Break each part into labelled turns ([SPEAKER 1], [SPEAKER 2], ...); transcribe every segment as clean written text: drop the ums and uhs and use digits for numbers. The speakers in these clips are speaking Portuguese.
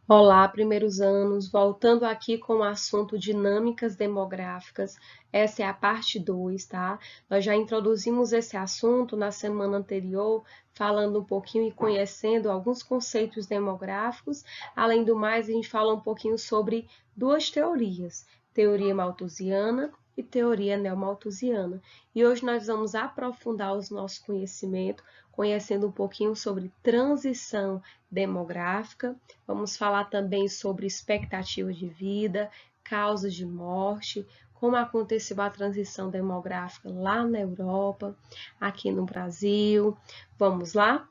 [SPEAKER 1] Olá, primeiros anos, voltando aqui com o assunto dinâmicas demográficas. Essa é a parte 2, tá? Nós já introduzimos esse assunto na semana anterior, falando um pouquinho e conhecendo alguns conceitos demográficos. Além do mais, a gente fala um pouquinho sobre duas teorias, teoria malthusiana e teoria neomalthusiana. E hoje nós vamos aprofundar os nossos conhecimentos, conhecendo um pouquinho sobre transição demográfica. Vamos falar também sobre expectativa de vida, causas de morte, como aconteceu a transição demográfica lá na Europa, aqui no Brasil. Vamos lá?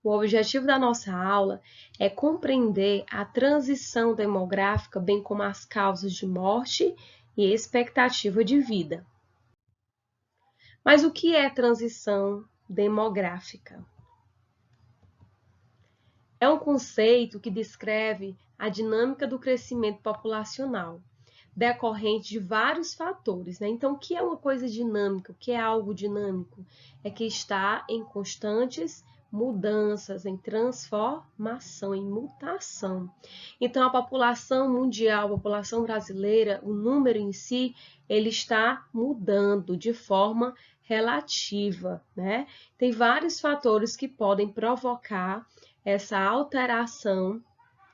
[SPEAKER 1] O objetivo da nossa aula é compreender a transição demográfica, bem como as causas de morte e expectativa de vida. Mas o que é transição demográfica? É um conceito que descreve a dinâmica do crescimento populacional, decorrente de vários fatores, né? Então, o que é uma coisa dinâmica? O que é algo dinâmico? É que está em constantes mudanças, em transformação, em mutação. Então, a população mundial, a população brasileira, o número em si, ele está mudando de forma relativa, né? Tem vários fatores que podem provocar essa alteração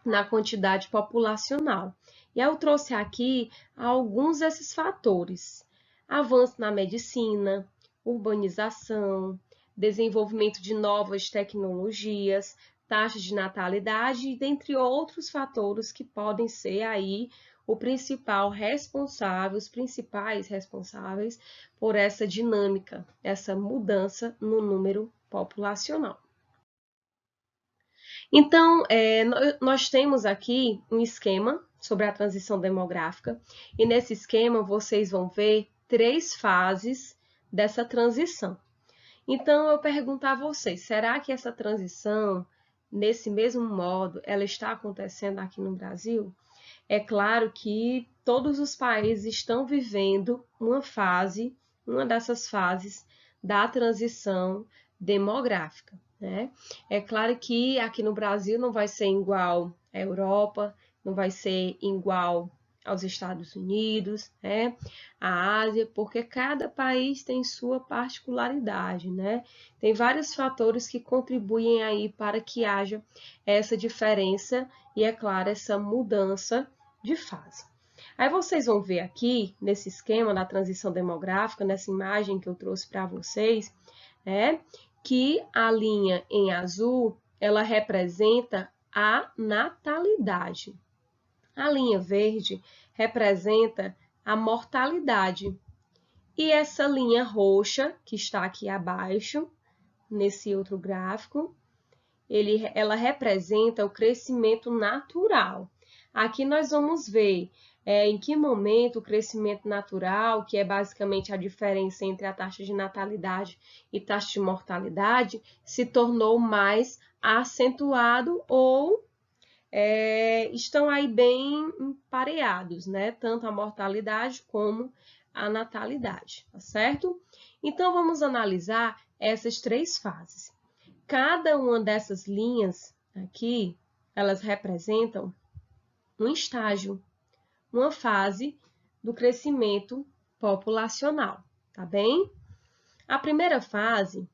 [SPEAKER 1] na quantidade populacional. E eu trouxe aqui alguns desses fatores: avanço na medicina, urbanização, desenvolvimento de novas tecnologias, taxas de natalidade, e dentre outros fatores que podem ser aí o principal responsável, os principais responsáveis por essa dinâmica, essa mudança no número populacional. Então, nós temos aqui um esquema sobre a transição demográfica, e nesse esquema vocês vão ver 3 fases dessa transição. Então, eu pergunto a vocês, será que essa transição, nesse mesmo modo, ela está acontecendo aqui no Brasil? É claro que todos os países estão vivendo uma dessas fases da transição demográfica, né? É claro que aqui no Brasil não vai ser igual à Europa, não vai ser igual aos Estados Unidos, né? À Ásia, porque cada país tem sua particularidade, né? Tem vários fatores que contribuem aí para que haja essa diferença e, é claro, essa mudança de fase. Aí vocês vão ver aqui, nesse esquema da transição demográfica, nessa imagem que eu trouxe para vocês, né, que a linha em azul, ela representa a natalidade. A linha verde representa a mortalidade. E essa linha roxa, que está aqui abaixo, nesse outro gráfico, ela representa o crescimento natural. Aqui nós vamos ver em que momento o crescimento natural, que é basicamente a diferença entre a taxa de natalidade e taxa de mortalidade, se tornou mais acentuado ou estão aí bem pareados, né? Tanto a mortalidade como a natalidade, tá certo? Então, vamos analisar essas 3 fases. Cada uma dessas linhas aqui, elas representam um estágio, uma fase do crescimento populacional, tá bem? A primeira fase,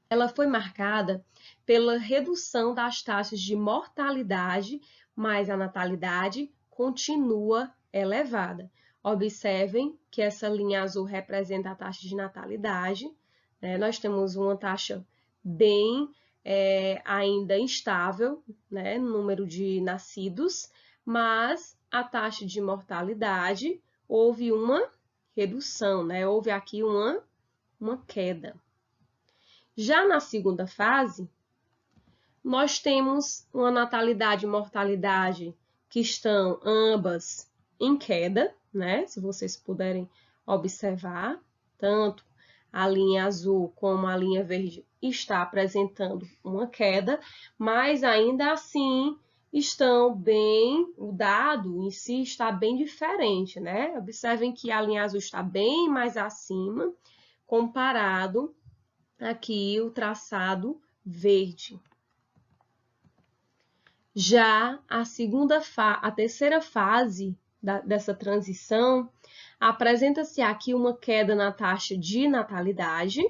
[SPEAKER 1] ela foi marcada pela redução das taxas de mortalidade, mas a natalidade continua elevada. Observem que essa linha azul representa a taxa de natalidade, né? Nós temos uma taxa bem ainda instável, né, no número de nascidos, mas a taxa de mortalidade houve uma redução, né? Houve aqui uma queda. Já na segunda fase, nós temos uma natalidade e mortalidade que estão ambas em queda, né? Se vocês puderem observar, tanto a linha azul como a linha verde está apresentando uma queda, mas ainda assim o dado em si está bem diferente, né? Observem que a linha azul está bem mais acima comparado aqui o traçado verde. Já a terceira fase dessa transição, apresenta-se aqui uma queda na taxa de natalidade.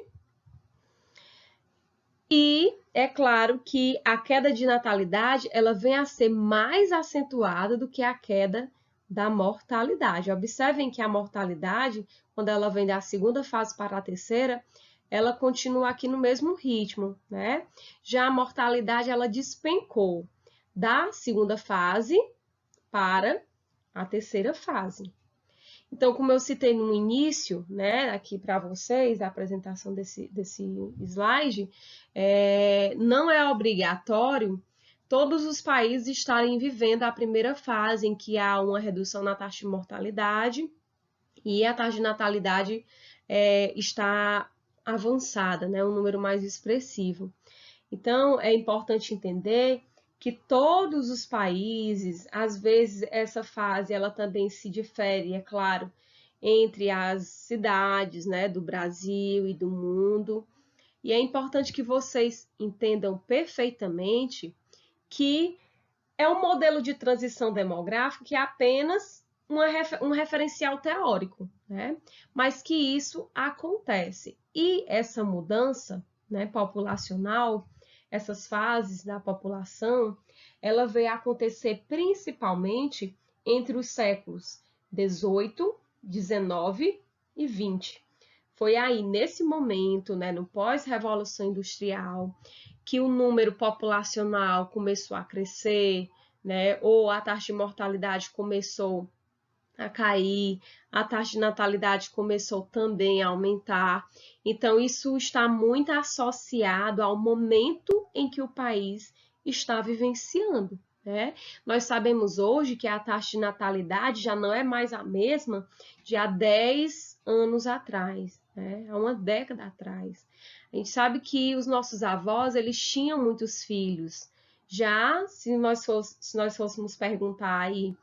[SPEAKER 1] E é claro que a queda de natalidade ela vem a ser mais acentuada do que a queda da mortalidade. Observem que a mortalidade, quando ela vem da segunda fase para a terceira, ela continua aqui no mesmo ritmo, né? Já a mortalidade ela despencou da segunda fase para a terceira fase. Então, como eu citei no início, né, aqui para vocês, a apresentação desse slide, não é obrigatório todos os países estarem vivendo a primeira fase, em que há uma redução na taxa de mortalidade e a taxa de natalidade está avançada, né, um número mais expressivo. Então, é importante entender que todos os países, às vezes essa fase ela também se difere, é claro, entre as cidades, né, do Brasil e do mundo. E é importante que vocês entendam perfeitamente que é um modelo de transição demográfica que é apenas um referencial teórico, né? Mas que isso acontece. E essa mudança, né, populacional, essas fases da população, ela veio acontecer principalmente entre os séculos 18, 19 e 20. Foi aí, nesse momento, né, no pós-revolução industrial, que o número populacional começou a crescer, né, ou a taxa de mortalidade começou a cair, a taxa de natalidade começou também a aumentar. Então, isso está muito associado ao momento em que o país está vivenciando, né? Nós sabemos hoje que a taxa de natalidade já não é mais a mesma de há 10 anos atrás, né? Há uma década atrás. A gente sabe que os nossos avós, eles tinham muitos filhos. Já, se nós fôssemos perguntar aí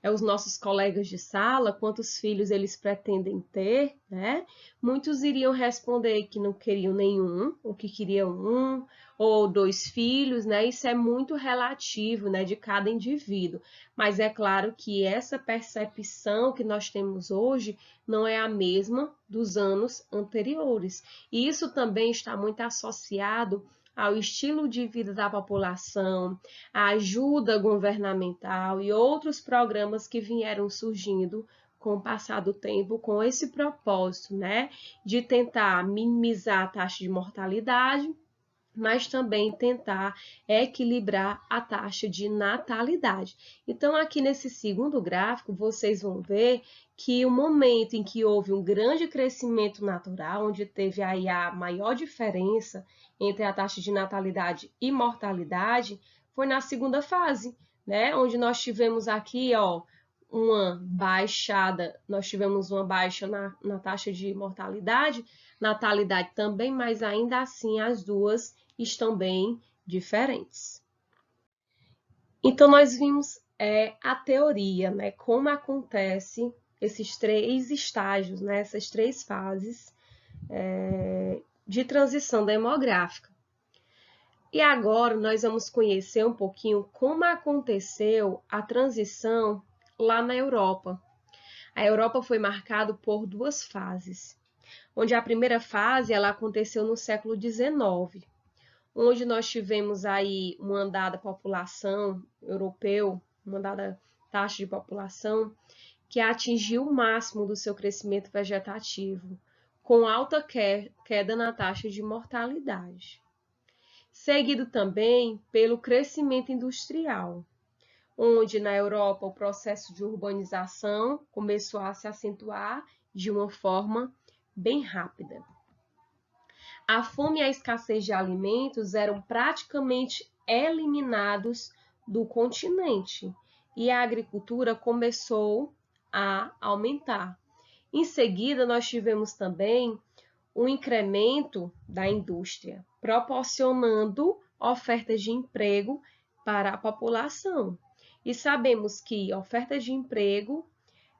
[SPEAKER 1] os nossos colegas de sala, quantos filhos eles pretendem ter, né? Muitos iriam responder que não queriam nenhum, ou que queriam um ou dois filhos, né? Isso é muito relativo, né, de cada indivíduo. Mas é claro que essa percepção que nós temos hoje não é a mesma dos anos anteriores. E isso também está muito associado ao estilo de vida da população, a ajuda governamental e outros programas que vieram surgindo com o passar do tempo, com esse propósito, né, de tentar minimizar a taxa de mortalidade, mas também tentar equilibrar a taxa de natalidade. Então, aqui nesse segundo gráfico, vocês vão ver que o momento em que houve um grande crescimento natural, onde teve aí a maior diferença entre a taxa de natalidade e mortalidade, foi na segunda fase, né? Onde nós tivemos aqui, ó, uma baixada, nós tivemos uma baixa na taxa de mortalidade, natalidade também, mas ainda assim as duas estão bem diferentes. Então, nós vimos a teoria, né? Como acontece esses três estágios, né? Essas três fases de transição demográfica. E agora nós vamos conhecer um pouquinho como aconteceu a transição lá na Europa. A Europa foi marcada por duas fases, onde a primeira fase ela aconteceu no século XIX, onde nós tivemos aí uma dada população europeu, uma dada taxa de população, que atingiu o máximo do seu crescimento vegetativo, com alta queda na taxa de mortalidade. Seguido também pelo crescimento industrial, onde na Europa o processo de urbanização começou a se acentuar de uma forma bem rápida. A fome e a escassez de alimentos eram praticamente eliminados do continente e a agricultura começou a aumentar. Em seguida, nós tivemos também um incremento da indústria, proporcionando ofertas de emprego para a população. E sabemos que ofertas de emprego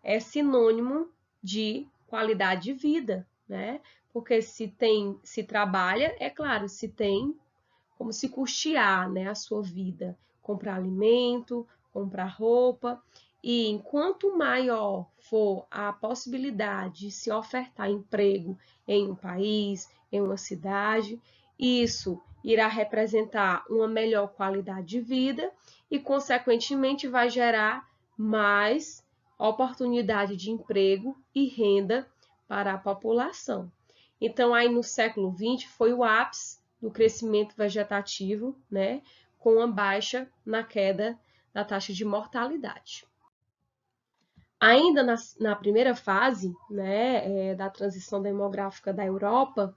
[SPEAKER 1] é sinônimo de qualidade de vida, né? Porque se trabalha, é claro, se tem como se custear, né, a sua vida, comprar alimento, comprar roupa, e enquanto maior for a possibilidade de se ofertar emprego em um país, em uma cidade, isso irá representar uma melhor qualidade de vida e, consequentemente, vai gerar mais oportunidade de emprego e renda para a população. Então, aí no século XX foi o ápice do crescimento vegetativo, né, com uma baixa na queda da taxa de mortalidade. Ainda na primeira fase, né, da transição demográfica da Europa,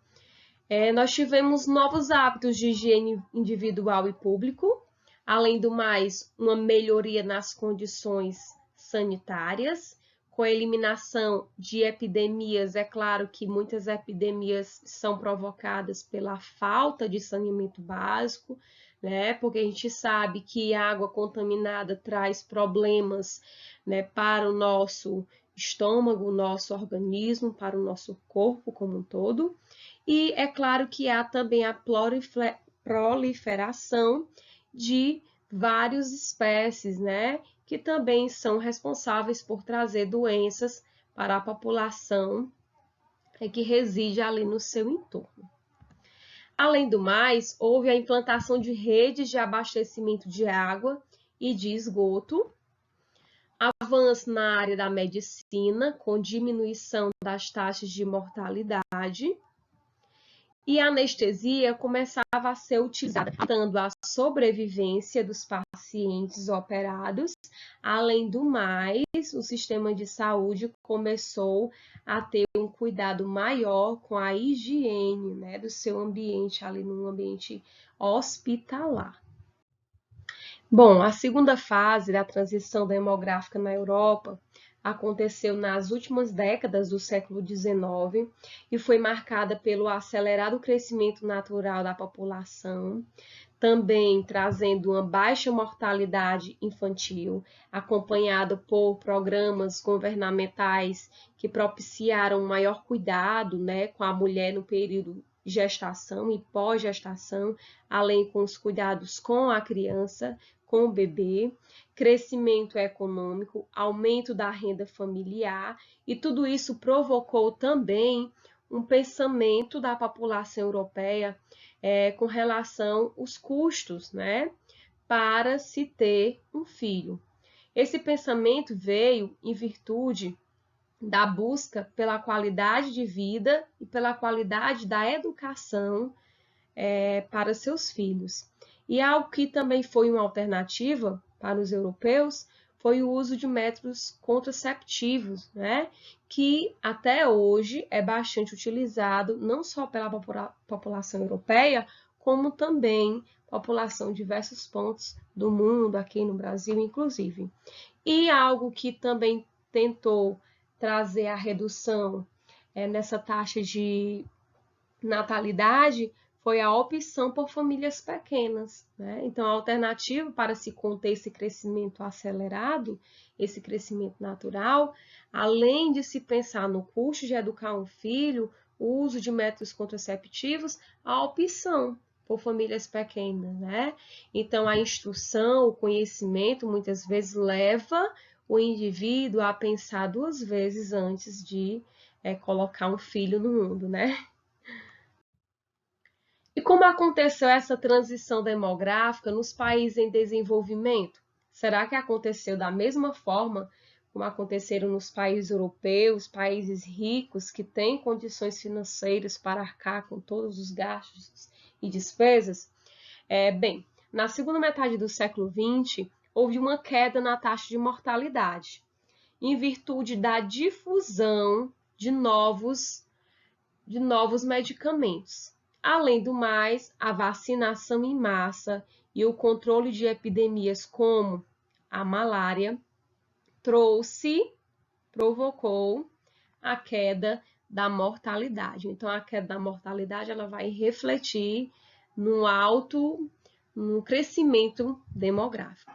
[SPEAKER 1] nós tivemos novos hábitos de higiene individual e público, além do mais, uma melhoria nas condições sanitárias, com a eliminação de epidemias. É claro que muitas epidemias são provocadas pela falta de saneamento básico, né? Porque a gente sabe que a água contaminada traz problemas, né, para o nosso estômago, o nosso organismo, para o nosso corpo como um todo. E é claro que há também a proliferação de várias espécies, né, que também são responsáveis por trazer doenças para a população que reside ali no seu entorno. Além do mais, houve a implantação de redes de abastecimento de água e de esgoto, avanço na área da medicina, com diminuição das taxas de mortalidade, e a anestesia começava a ser utilizada, tratando a sobrevivência dos pacientes operados. Além do mais, o sistema de saúde começou a ter um cuidado maior com a higiene, né, do seu ambiente, ali no ambiente hospitalar. Bom, a segunda fase da transição demográfica na Europa aconteceu nas últimas décadas do século XIX e foi marcada pelo acelerado crescimento natural da população, também trazendo uma baixa mortalidade infantil, acompanhado por programas governamentais que propiciaram um maior cuidado, né, com a mulher no período de gestação e pós-gestação, além com os cuidados com a criança, com o bebê, crescimento econômico, aumento da renda familiar, e tudo isso provocou também um pensamento da população europeia com relação aos custos, né, para se ter um filho. Esse pensamento veio em virtude da busca pela qualidade de vida e pela qualidade da educação para seus filhos. E algo que também foi uma alternativa para os europeus foi o uso de métodos contraceptivos, né? Que até hoje é bastante utilizado não só pela população europeia, como também população de diversos pontos do mundo, aqui no Brasil, inclusive. E algo que também tentou trazer a redução nessa taxa de natalidade foi a opção por famílias pequenas, né? Então, a alternativa para se conter esse crescimento acelerado, esse crescimento natural, além de se pensar no custo de educar um filho, o uso de métodos contraceptivos, a opção por famílias pequenas, né? Então, a instrução, o conhecimento, muitas vezes leva o indivíduo a pensar duas vezes antes de colocar um filho no mundo, né? E como aconteceu essa transição demográfica nos países em desenvolvimento? Será que aconteceu da mesma forma como aconteceram nos países europeus, países ricos que têm condições financeiras para arcar com todos os gastos e despesas? Bem, na segunda metade do século XX, houve uma queda na taxa de mortalidade, em virtude da difusão de novos medicamentos. Além do mais, a vacinação em massa e o controle de epidemias como a malária provocou a queda da mortalidade. Então, a queda da mortalidade ela vai refletir no crescimento demográfico.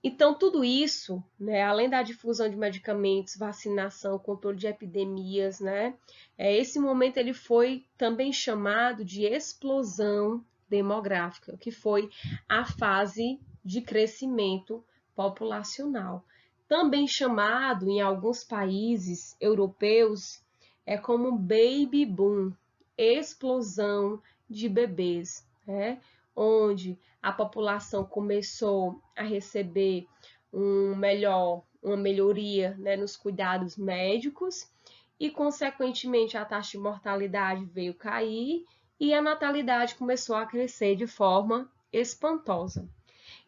[SPEAKER 1] Então, tudo isso, né, além da difusão de medicamentos, vacinação, controle de epidemias, né, esse momento ele foi também chamado de explosão demográfica, que foi a fase de crescimento populacional. Também chamado em alguns países europeus como baby boom, explosão de bebês, né? Onde a população começou a receber uma melhoria, né, nos cuidados médicos e, consequentemente, a taxa de mortalidade veio cair e a natalidade começou a crescer de forma espantosa.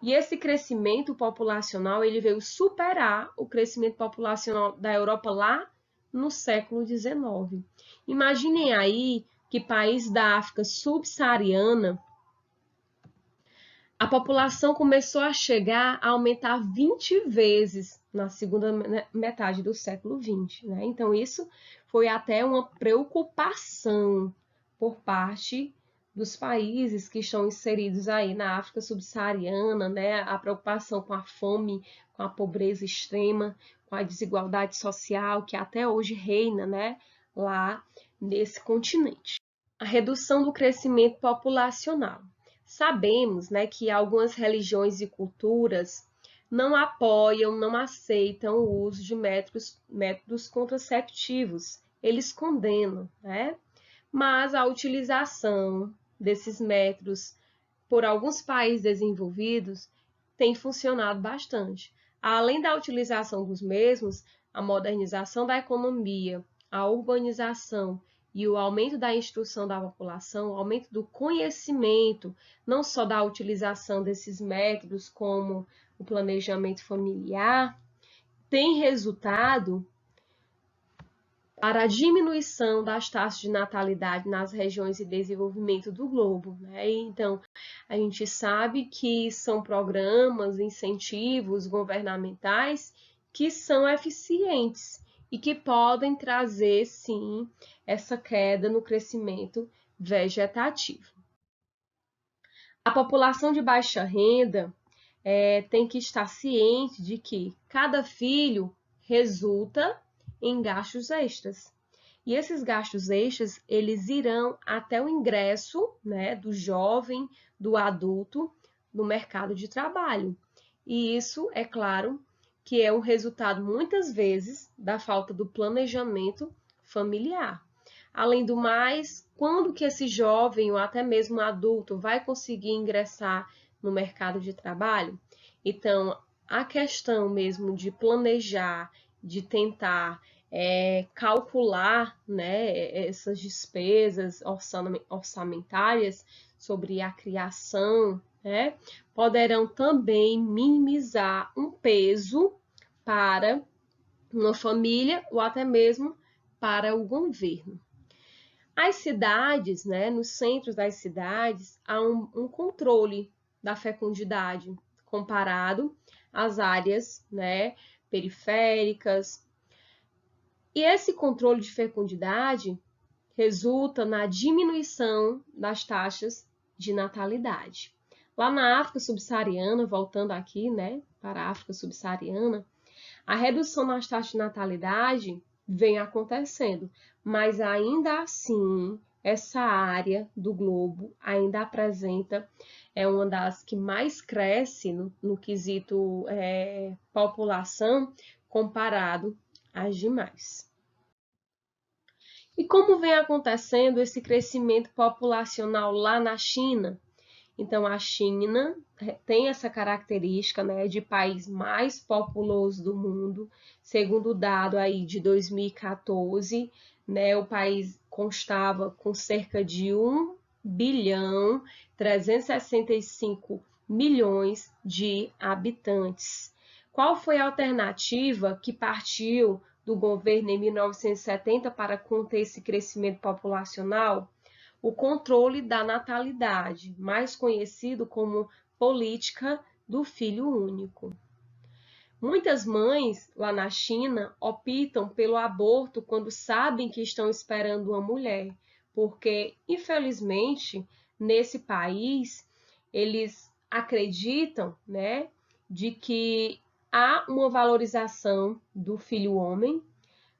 [SPEAKER 1] E esse crescimento populacional ele veio superar o crescimento populacional da Europa lá no século XIX. Imaginem aí que país da África subsaariana, a população começou a chegar a aumentar 20 vezes na segunda metade do século XX, né? Então, isso foi até uma preocupação por parte dos países que estão inseridos aí na África subsaariana, né? A preocupação com a fome, com a pobreza extrema, com a desigualdade social que até hoje reina, né? Lá nesse continente. A redução do crescimento populacional. Sabemos, né, que algumas religiões e culturas não apoiam, não aceitam o uso de métodos contraceptivos. Eles condenam, né? Mas a utilização desses métodos por alguns países desenvolvidos tem funcionado bastante. Além da utilização dos mesmos, a modernização da economia, a urbanização e o aumento da instrução da população, o aumento do conhecimento, não só da utilização desses métodos, como o planejamento familiar, tem resultado para a diminuição das taxas de natalidade nas regiões de desenvolvimento do globo, né? Então, a gente sabe que são programas, incentivos governamentais que são eficientes e que podem trazer, sim, essa queda no crescimento vegetativo. A população de baixa renda tem que estar ciente de que cada filho resulta em gastos extras. E esses gastos extras, eles irão até o ingresso, né, do jovem, do adulto, no mercado de trabalho. E isso, é claro, que é um resultado, muitas vezes, da falta do planejamento familiar. Além do mais, quando que esse jovem ou até mesmo adulto vai conseguir ingressar no mercado de trabalho? Então, a questão mesmo de planejar, de tentar calcular, né, essas despesas orçamentárias sobre a criação, né, poderão também minimizar um peso para uma família ou até mesmo para o governo. As cidades, né, nos centros das cidades, há um controle da fecundidade comparado às áreas, né, periféricas. E esse controle de fecundidade resulta na diminuição das taxas de natalidade. Lá na África subsaariana, voltando aqui, né, para a África subsaariana, a redução nas taxas de natalidade vem acontecendo, mas ainda assim, essa área do globo ainda apresenta uma das que mais cresce no quesito população comparado às demais. E como vem acontecendo esse crescimento populacional lá na China? Então, a China tem essa característica, né, de país mais populoso do mundo. Segundo o dado aí de 2014, né, o país constava com cerca de 1.365 bilhões de habitantes. Qual foi a alternativa que partiu do governo em 1970 para conter esse crescimento populacional? O controle da natalidade, mais conhecido como política do filho único. Muitas mães lá na China optam pelo aborto quando sabem que estão esperando uma mulher, porque, infelizmente, nesse país, eles acreditam, né, de que há uma valorização do filho homem,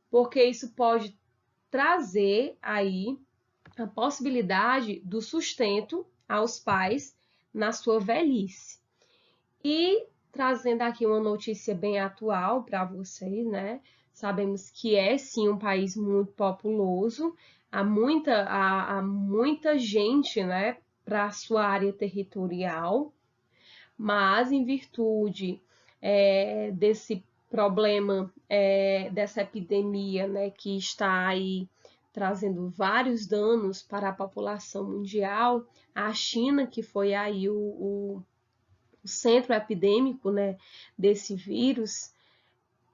[SPEAKER 1] porque isso pode trazer aí a possibilidade do sustento aos pais na sua velhice. E trazendo aqui uma notícia bem atual para vocês, né? Sabemos que é sim um país muito populoso, há muita gente, né, para a sua área territorial, mas em virtude desse problema, dessa epidemia, né, que está aí trazendo vários danos para a população mundial, a China, que foi aí o centro epidêmico, né, desse vírus,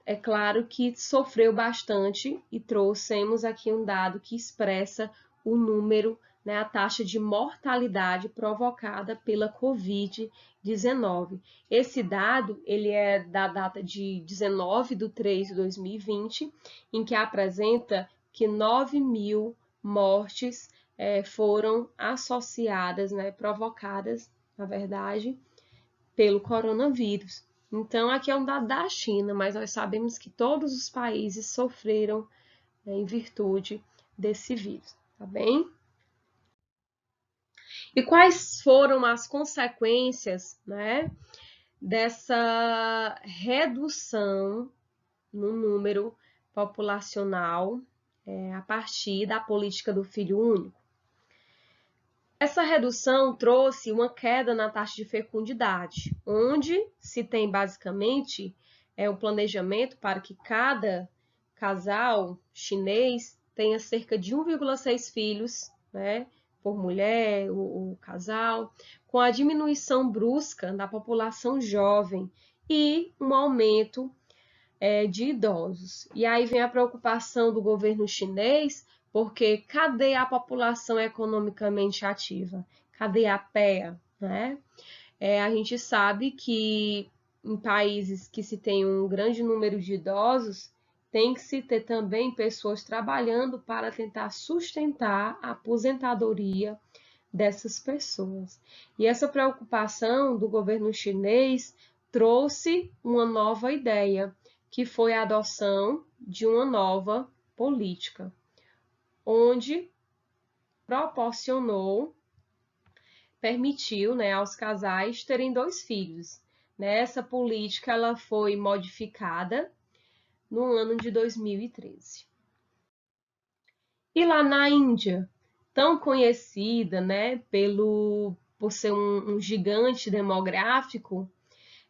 [SPEAKER 1] é claro que sofreu bastante e trouxemos aqui um dado que expressa o número, né, a taxa de mortalidade provocada pela Covid-19. Esse dado ele é da data de 19/3/2020, em que apresenta que 9.000 mortes foram associadas, né, provocadas, na verdade, pelo coronavírus. Então, aqui é um dado da China, mas nós sabemos que todos os países sofreram em virtude desse vírus, tá bem? E quais foram as consequências, né, dessa redução no número populacional a partir da política do filho único? Essa redução trouxe uma queda na taxa de fecundidade, onde se tem basicamente o planejamento para que cada casal chinês tenha cerca de 1,6 filhos, né, por mulher, o casal, com a diminuição brusca da população jovem e um aumento de idosos. E aí vem a preocupação do governo chinês, porque cadê a população economicamente ativa? Cadê a PEA, né? A gente sabe que em países que se tem um grande número de idosos, tem que se ter também pessoas trabalhando para tentar sustentar a aposentadoria dessas pessoas. E essa preocupação do governo chinês trouxe uma nova ideia, que foi a adoção de uma nova política, onde permitiu, né, aos casais terem 2 filhos. Essa política ela foi modificada no ano de 2013. E lá na Índia, tão conhecida, né, por ser um gigante demográfico,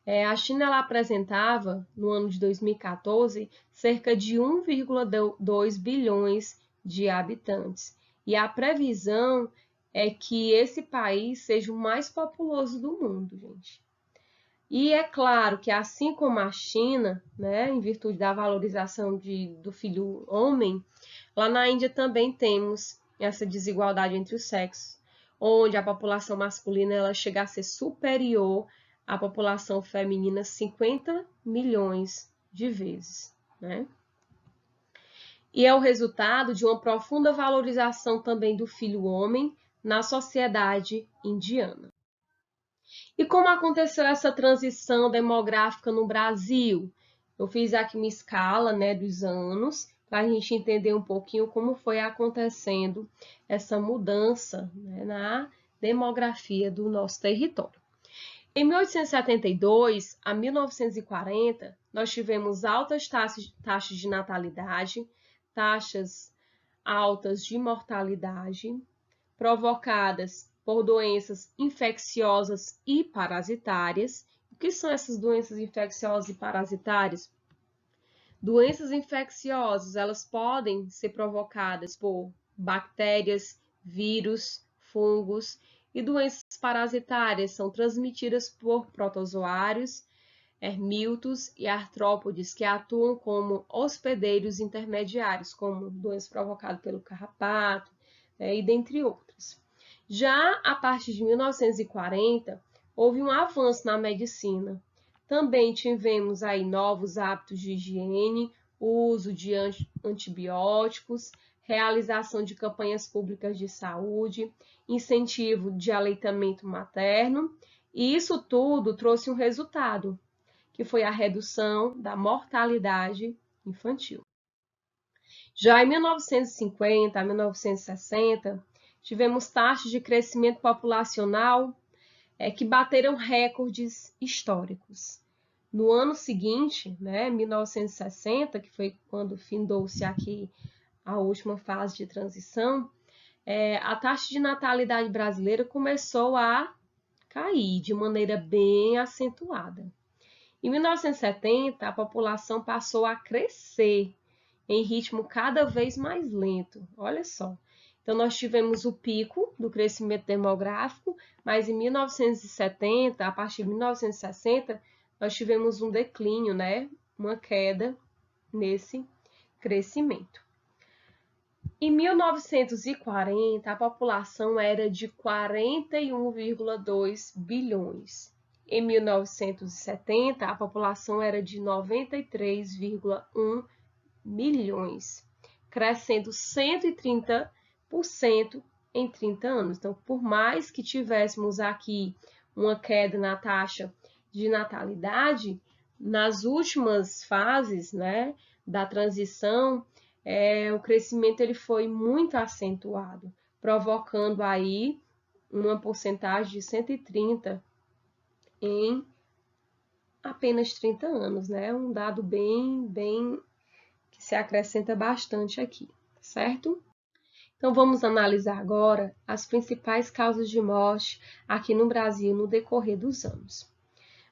[SPEAKER 1] a China ela apresentava, no ano de 2014, cerca de 1,2 bilhões de habitantes. E a previsão é que esse país seja o mais populoso do mundo, gente. E é claro que, assim como a China, né, em virtude da valorização do filho homem, lá na Índia também temos essa desigualdade entre os sexos, onde a população masculina ela chega a ser superior à população feminina 50 milhões de vezes, né? E é o resultado de uma profunda valorização também do filho homem na sociedade indiana. E como aconteceu essa transição demográfica no Brasil? Eu fiz aqui uma escala, né, dos anos, para a gente entender um pouquinho como foi acontecendo essa mudança, né, na demografia do nosso território. Em 1872 a 1940, nós tivemos altas taxas de natalidade, taxas altas de mortalidade, provocadas por doenças infecciosas e parasitárias. O que são essas doenças infecciosas e parasitárias? Doenças infecciosas, elas podem ser provocadas por bactérias, vírus, fungos, e doenças parasitárias são transmitidas por protozoários, hermíltos e artrópodes que atuam como hospedeiros intermediários, como doenças provocadas pelo carrapato, e dentre outras. Já a partir de 1940, houve um avanço na medicina. Também tivemos aí novos hábitos de higiene, uso de antibióticos, realização de campanhas públicas de saúde, incentivo de aleitamento materno, e isso tudo trouxe um resultado, que foi a redução da mortalidade infantil. Já em 1950 a 1960, tivemos taxas de crescimento populacional que bateram recordes históricos. No ano seguinte, 1960, que foi quando findou-se aqui a última fase de transição, a taxa de natalidade brasileira começou a cair de maneira bem acentuada. Em 1970, a população passou a crescer em ritmo cada vez mais lento. Olha só. Então, nós tivemos o pico do crescimento demográfico, mas em 1970, a partir de 1960, nós tivemos um declínio, uma queda nesse crescimento. Em 1940, a população era de 41,2 bilhões. Em 1970, a população era de 93,1 milhões, crescendo 130% em 30 anos. Então, por mais que tivéssemos aqui uma queda na taxa de natalidade, nas últimas fases, da transição, o crescimento ele foi muito acentuado, provocando aí uma porcentagem de 130 em apenas 30 anos, um dado bem que se acrescenta bastante aqui, certo? Então, vamos analisar agora as principais causas de morte aqui no Brasil no decorrer dos anos.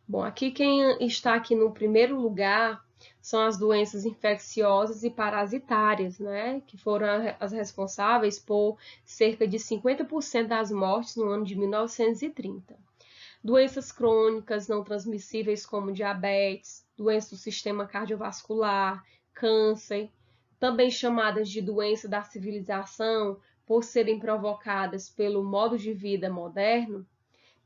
[SPEAKER 1] Bom, aqui quem está aqui no primeiro lugar são as doenças infecciosas e parasitárias, que foram as responsáveis por cerca de 50% das mortes no ano de 1930. Doenças crônicas não transmissíveis como diabetes, doença do sistema cardiovascular, câncer, também chamadas de doença da civilização por serem provocadas pelo modo de vida moderno,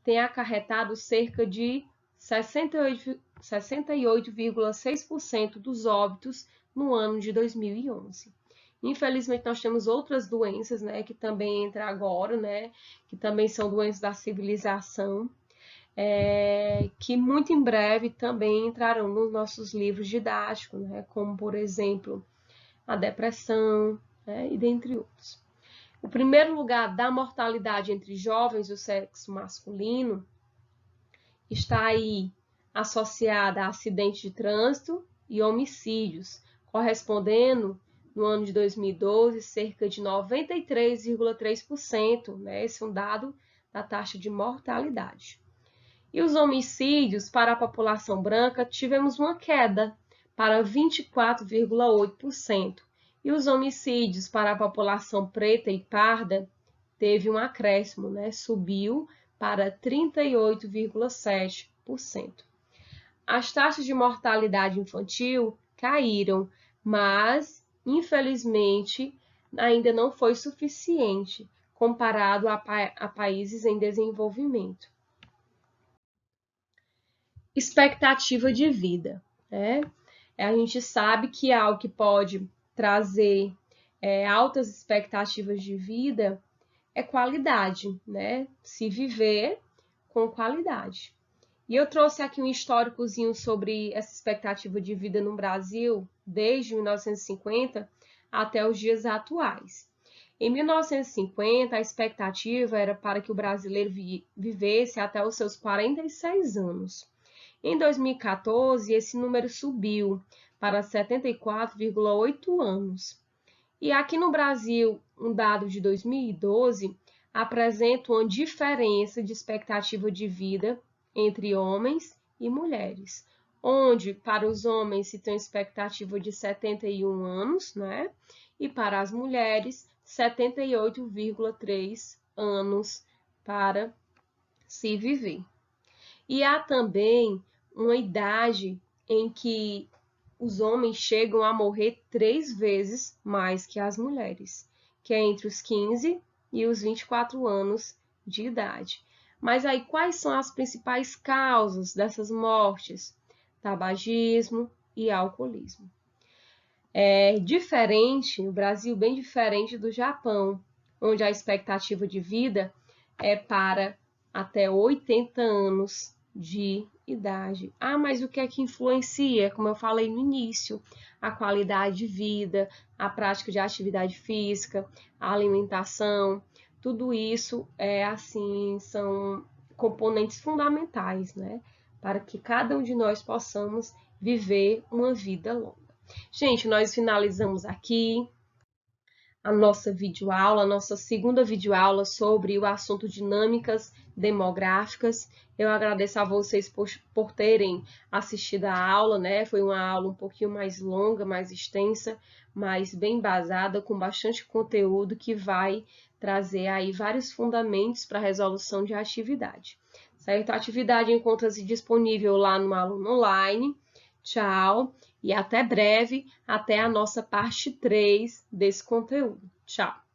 [SPEAKER 1] têm acarretado cerca de 68,6% dos óbitos no ano de 2011. Infelizmente, nós temos outras doenças, que também entram agora, que também são doenças da civilização, que muito em breve também entrarão nos nossos livros didáticos, como, por exemplo, a depressão, e dentre outros. O primeiro lugar da mortalidade entre jovens do sexo masculino está aí associada a acidentes de trânsito e homicídios, correspondendo, no ano de 2012, cerca de 93,3%, esse é um dado da taxa de mortalidade. E os homicídios para a população branca tivemos uma queda para 24,8%. E os homicídios para a população preta e parda teve um acréscimo, subiu para 38,7%. As taxas de mortalidade infantil caíram, mas, infelizmente, ainda não foi suficiente comparado a países em desenvolvimento. Expectativa de vida, A gente sabe que é algo que pode trazer altas expectativas de vida é qualidade, Se viver com qualidade. E eu trouxe aqui um históricozinho sobre essa expectativa de vida no Brasil desde 1950 até os dias atuais. Em 1950, a expectativa era para que o brasileiro vivesse até os seus 46 anos. Em 2014, esse número subiu para 74,8 anos. E aqui no Brasil, um dado de 2012 apresenta uma diferença de expectativa de vida entre homens e mulheres, onde para os homens se tem expectativa de 71 anos, e para as mulheres 78,3 anos para se viver. E há também uma idade em que os homens chegam a morrer 3 vezes mais que as mulheres, que é entre os 15 e os 24 anos de idade. Mas aí, quais são as principais causas dessas mortes? Tabagismo e alcoolismo. É diferente, o Brasil bem diferente do Japão, onde a expectativa de vida é para até 80 anos de idade. Mas o que é que influencia? Como eu falei no início, a qualidade de vida, a prática de atividade física, a alimentação, Tudo isso são componentes fundamentais, né, para que cada um de nós possamos viver uma vida longa. Gente, nós finalizamos aqui a nossa videoaula, a nossa segunda videoaula sobre o assunto dinâmicas demográficas. Eu agradeço a vocês por terem assistido a aula, né? Foi uma aula um pouquinho mais longa, mais extensa, mas bem embasada, com bastante conteúdo que vai trazer aí vários fundamentos para a resolução de atividade. Certo? A atividade encontra-se disponível lá no Aluno Online. Tchau e até breve, até a nossa parte 3 desse conteúdo. Tchau!